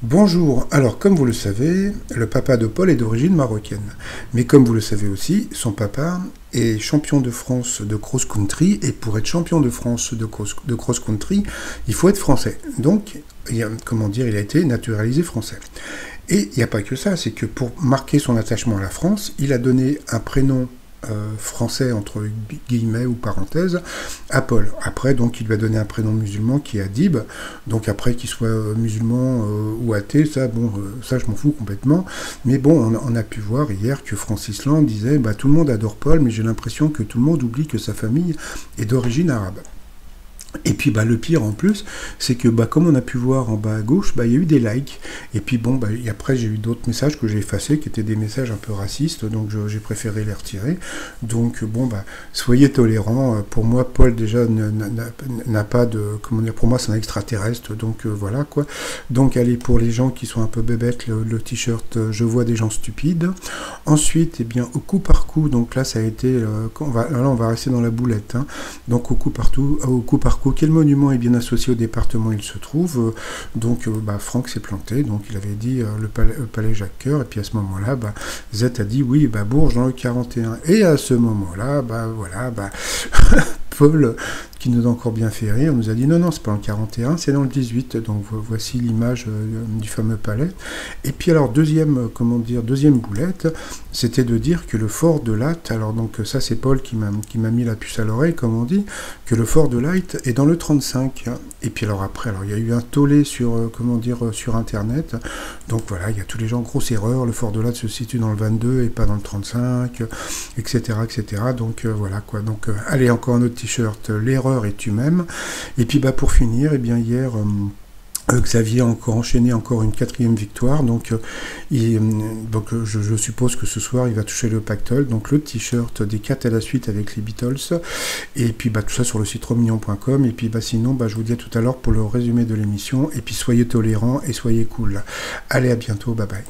Bonjour, alors comme vous le savez, le papa de Paul est d'origine marocaine. Mais comme vous le savez aussi, son papa est champion de France de cross-country, et pour être champion de France de cross-country, il faut être français. Donc, comment dire, il a été naturalisé français. Et il n'y a pas que ça, c'est que pour marquer son attachement à la France, il a donné un prénom français entre guillemets ou parenthèses à Paul. Après, donc, il lui a donné un prénom musulman qui est Adib. Donc après, qu'il soit musulman ou athée, ça, bon, ça je m'en fous complètement. Mais bon, on a pu voir hier que Francis Land disait, bah, tout le monde adore Paul, mais j'ai l'impression que tout le monde oublie que sa famille est d'origine arabe. Et puis bah, le pire en plus, c'est que bah, comme on a pu voir en bas à gauche, bah, il y a eu des likes. Et puis bon, bah, et après j'ai eu d'autres messages que j'ai effacés, qui étaient des messages un peu racistes, donc j'ai préféré les retirer. Donc bon, bah, soyez tolérants. Pour moi, Paul déjà n'a pas de... Comment dire, pour moi c'est un extraterrestre, donc voilà quoi. Donc allez, pour les gens qui sont un peu bébêtes, le t-shirt je vois des gens stupides. Ensuite, eh bien, au coup par coup, donc là ça a été... là on va rester dans la boulette. Hein. Donc au coup par coup, quel monument est bien associé au département où il se trouve. Donc bah, Franck s'est planté, donc il avait dit le palais Jacques-Cœur, et puis à ce moment-là, bah, Z a dit oui, bah, Bourges dans le 41. Et à ce moment-là, bah voilà, bah, Paul, qui nous a encore bien fait rire, nous a dit non, non, c'est pas dans le 41, c'est dans le 18. Donc voici l'image du fameux palais. Et puis alors, deuxième boulette, c'était de dire que le fort de Latte, alors donc ça c'est Paul qui m'a mis la puce à l'oreille, comme on dit, que le fort de Latte est dans le 35. Et puis alors après, alors il y a eu un tollé sur, sur Internet. Donc voilà, il y a tous les gens, grosse erreur, le fort de Latte se situe dans le 22 et pas dans le 35, etc. etc. Donc voilà quoi. Donc allez, encore un autre t-shirt, l'erreur est humaine. Et puis bah pour finir, et bien hier... Xavier a encore enchaîné encore une 4e victoire, donc, je suppose que ce soir il va toucher le pactole, donc le t-shirt des 4 à la suite avec les Beatles, et puis bah, tout ça sur le site romignon.com, et puis bah, sinon bah, je vous dis à tout à l'heure pour le résumé de l'émission, et puis soyez tolérants et soyez cool. Allez, à bientôt, bye bye.